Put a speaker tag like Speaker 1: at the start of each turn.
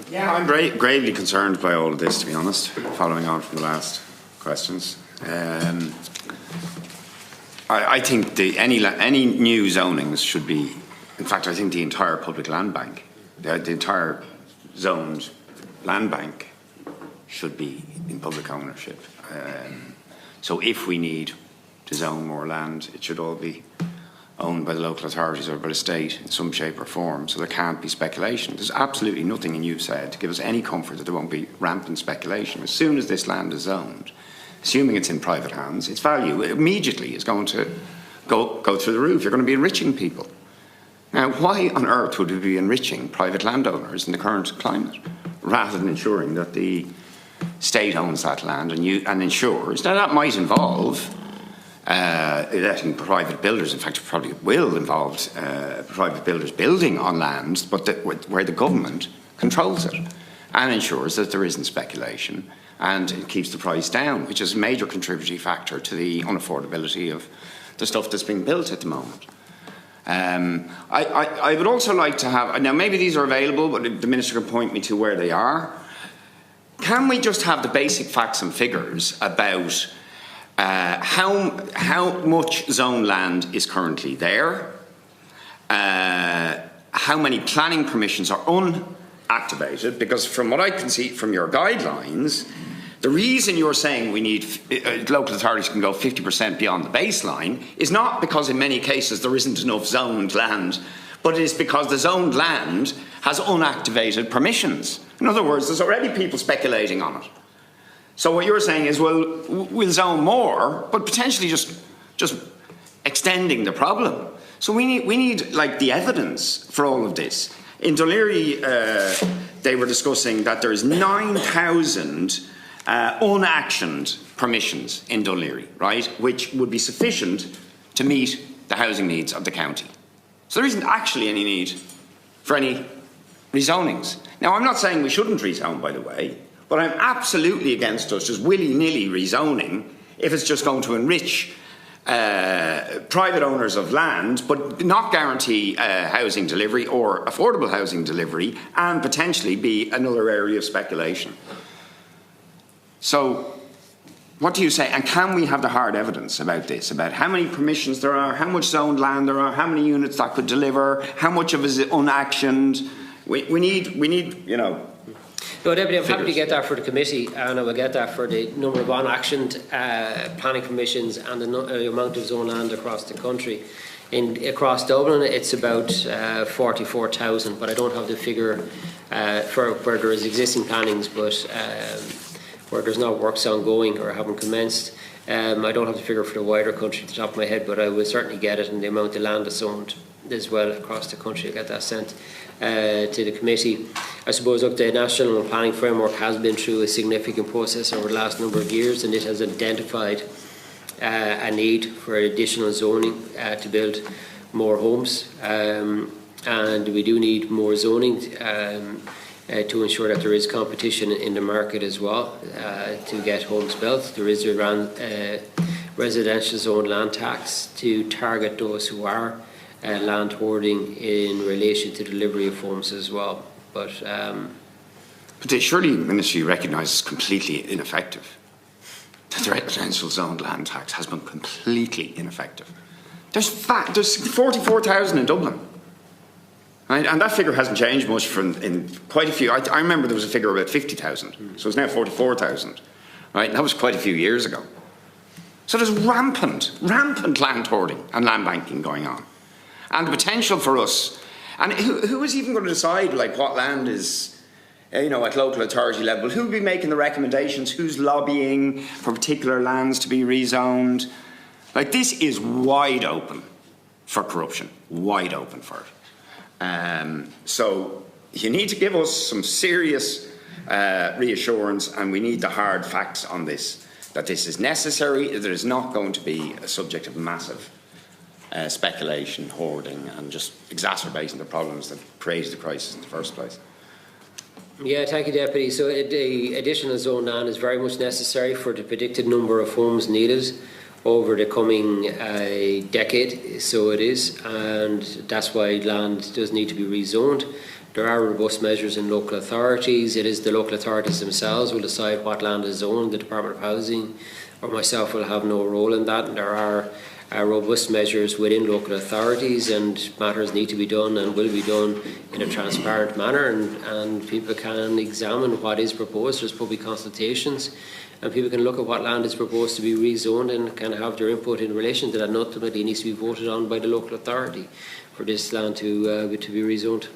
Speaker 1: Yeah, I'm gravely concerned by all of this, to be honest, following on from the last questions. I think any new zonings should be, in fact, I think the entire public land bank, the entire zoned land bank should be in public ownership. So if we need to zone more land, it should all be owned by the local authorities or by the state in some shape or form, so there can't be speculation. There's absolutely nothing in you've said to give us any comfort that there won't be rampant speculation. As soon as this land is zoned, assuming it's in private hands, its value immediately is going to go through the roof. You're going to be enriching people. Now, why on earth would we be enriching private landowners in the current climate, rather than ensuring that the state owns that land and ensures? Now, that might involve letting private builders, in fact it probably will involve private builders building on land, but where the government controls it and ensures that there isn't speculation and it keeps the price down, which is a major contributory factor to the unaffordability of the stuff that's being built at the moment. I would also like to have, now maybe these are available, but the Minister can point me to where they are. Can we just have the basic facts and figures about how much zone land is currently there, how many planning permissions are unactivated, because from what I can see from your guidelines, the reason you're saying we need local authorities can go 50% beyond the baseline is not because in many cases there isn't enough zoned land, but it is because the zoned land has unactivated permissions. In other words, there's already people speculating on it. So what you're saying is, well, we'll zone more, but potentially just extending the problem. So we need like the evidence for all of this. In Dún Laoghaire, they were discussing that there is 9,000 unactioned permissions in Dún Laoghaire, right, which would be sufficient to meet the housing needs of the county. So there isn't actually any need for any rezonings. Now, I'm not saying we shouldn't rezone, by the way, but I'm absolutely against us just willy-nilly rezoning if it's just going to enrich private owners of land, but not guarantee housing delivery or affordable housing delivery, and potentially be another area of speculation. So what do you say? And can we have the hard evidence about this, about how many permissions there are, how much zoned land there are, how many units that could deliver, how much of it is unactioned? We need, you know.
Speaker 2: No, Deputy, I'm happy to get that for the committee, and I will get that for the number of unactioned planning permissions and the amount of zone land across the country. Across Dublin, it's about 44,000, but I don't have the figure for where there is existing plannings, but where there's not works ongoing or haven't commenced. I don't have the figure for the wider country at the top of my head, but I will certainly get it, and the amount of land that's owned as well across the country. I'll get that sent to the committee. I suppose, look, the National Planning Framework has been through a significant process over the last number of years, and it has identified a need for additional zoning to build more homes, and we do need more zoning to ensure that there is competition in the market as well to get homes built. There is a residential zone land tax to target those who are land hoarding in relation to delivery of homes as well. But
Speaker 1: surely the Ministry recognises completely ineffective. The residential zoned land tax has been completely ineffective. There's 44,000 in Dublin. Right? And that figure hasn't changed much in quite a few. I remember there was a figure about 50,000, so it's now 44,000. Right? And that was quite a few years ago. So there's rampant land hoarding and land banking going on. And the potential for us, and who is even going to decide like what land is, you know, at local authority level? Who will be making the recommendations? Who's lobbying for particular lands to be rezoned? Like, this is wide open for corruption, wide open for it. So you need to give us some serious reassurance, and we need the hard facts on this, that this is necessary, that it is not going to be a subject of massive speculation, hoarding, and just exacerbating the problems that created the crisis in the first place.
Speaker 2: Yeah, thank you, Deputy. So the additional zone land is very much necessary for the predicted number of homes needed over the coming decade. So it is, and that's why land does need to be rezoned. There are robust measures in local authorities. It is the local authorities themselves will decide what land is zoned. The Department of Housing or myself will have no role in that. And there are robust measures within local authorities, and matters need to be done and will be done in a transparent manner, and people can examine what is proposed. There's public consultations, and people can look at what land is proposed to be rezoned and can have their input in relation to that, and ultimately needs to be voted on by the local authority for this land to be rezoned.